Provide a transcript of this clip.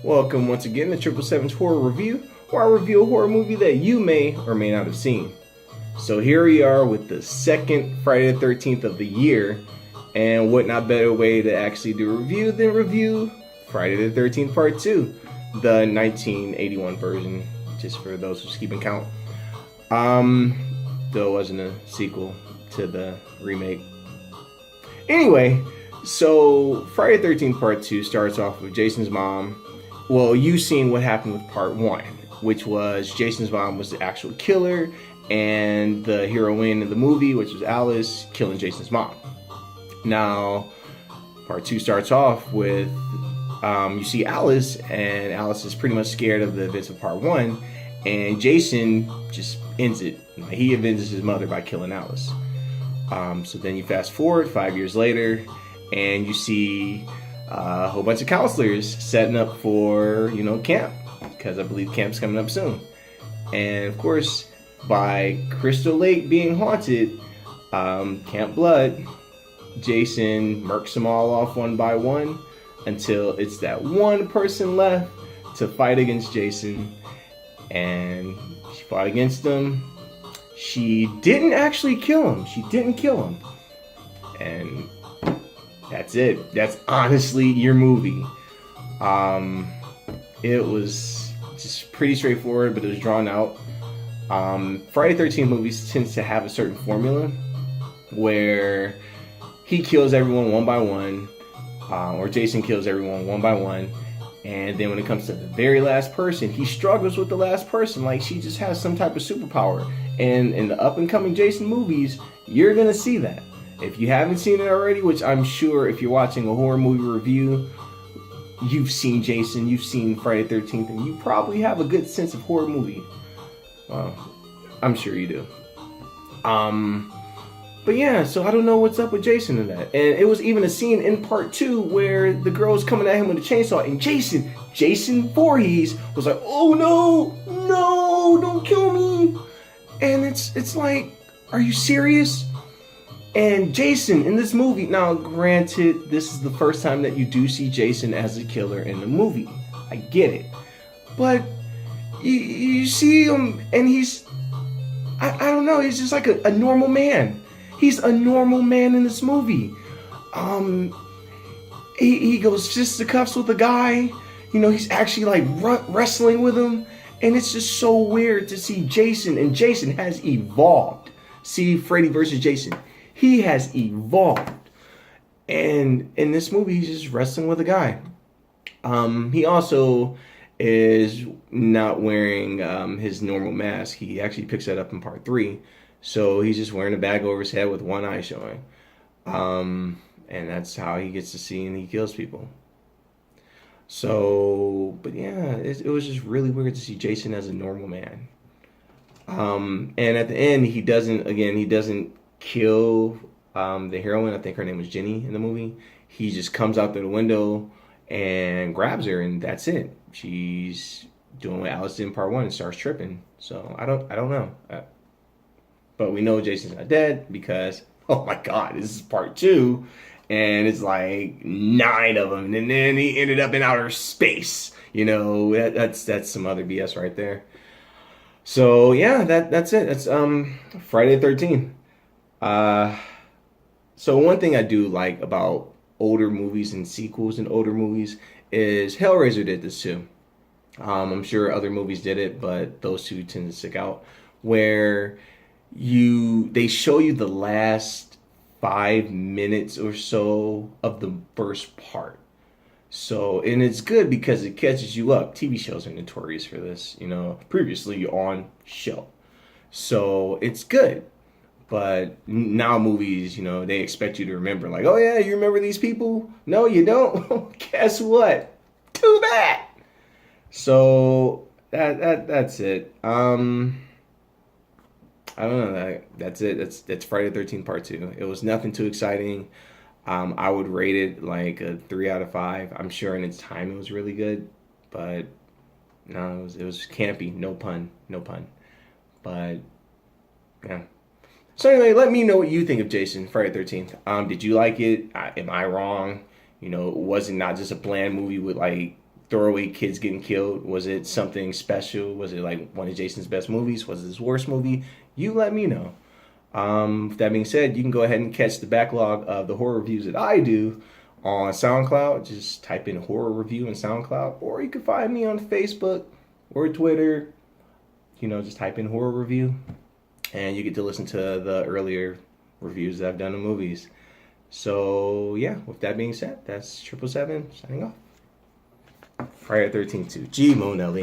Welcome once again to 777's Horror Review, where I review a horror movie that you may or may not have seen. So here we are with the second Friday the 13th of the year, and what not better way to actually do a review than review Friday the 13th Part 2, the 1981 version, just for those who's keeping count. Though it wasn't a sequel to the remake. Anyway, so Friday the 13th Part 2 starts off with Jason's mom. Well, you seen what happened with Part 1, which was Jason's mom was the actual killer, and the heroine of the movie, which was Alice, killing Jason's mom. Now, Part 2 starts off with you see Alice, and Alice is pretty much scared of the events of Part 1, and Jason just ends it. He avenges his mother by killing Alice. So then you fast forward 5 years later, and you see a whole bunch of counselors setting up for, camp, because I believe camp's coming up soon. And of course, by Crystal Lake being haunted, Camp Blood, Jason murks them all off one by one until it's that one person left to fight against Jason. And she fought against him. She didn't actually kill him. She didn't kill him. And that's it. That's honestly your movie. It was just pretty straightforward, but it was drawn out. Friday 13 movies tends to have a certain formula where he kills everyone one by one, or Jason kills everyone one by one, and then when it comes to the very last person, he struggles with the last person, like she just has some type of superpower. And in the up-and-coming Jason movies, you're gonna see that. If you haven't seen it already, which I'm sure if you're watching a horror movie review, you've seen Jason, you've seen Friday the 13th, and you probably have a good sense of horror movie. Well, I'm sure you do. But yeah, so I don't know what's up with Jason in that. And it was even a scene in Part 2 where the girl's coming at him with a chainsaw, and Jason Voorhees was like, "Oh no, don't kill me." And it's like, are you serious? And Jason in this movie, now granted, this is the first time that you do see Jason as a killer in the movie. I get it. But you see him, and he's, I don't know, he's just like a normal man. He's a normal man in this movie. He goes fisticuffs with a guy. He's actually like wrestling with him. And it's just so weird to see Jason, and Jason has evolved. See Freddy versus Jason. He has evolved. And in this movie, he's just wrestling with a guy. He also is not wearing his normal mask. He actually picks that up in Part 3. So he's just wearing a bag over his head with one eye showing. And that's how he gets to see and he kills people. So, but yeah, it was just really weird to see Jason as a normal man. And at the end, he doesn't kill the heroine. I think her name was Jenny in the movie. He just comes out through the window and grabs her, and that's it. She's doing what Alice did in Part 1 and starts tripping. So I don't know. But we know Jason's not dead because, oh my God, this is Part 2. And it's like 9 of them. And then he ended up in outer space. That's some other BS right there. So yeah, that's it. That's Friday the 13th. So one thing I do like about older movies and sequels in older movies is Hellraiser did this too. I'm sure other movies did it, but those two tend to stick out. Where they show you the last 5 minutes or so of the first part. So, and it's good because it catches you up. TV shows are notorious for this, previously on show. So it's good. But now movies, they expect you to remember, like, oh yeah, you remember these people? No, you don't. Guess what? Too bad. So that's it. I don't know. That's it. That's Friday the 13th Part 2. It was nothing too exciting. I would rate it like a 3 out of 5. I'm sure in its time it was really good, but no, it was campy. No pun. But yeah. So anyway, let me know what you think of Jason Friday the 13th. Did you like it? Am I wrong? It wasn't not just a bland movie with like throwaway kids getting killed? Was it something special? Was it like one of Jason's best movies? Was it his worst movie? You let me know. With that being said, you can go ahead and catch the backlog of the horror reviews that I do on SoundCloud. Just type in horror review in SoundCloud, or you can find me on Facebook or Twitter. Just type in horror review, and you get to listen to the earlier reviews that I've done of movies. So yeah, with that being said, that's 777 signing off. Friday the 13th to G Monelli.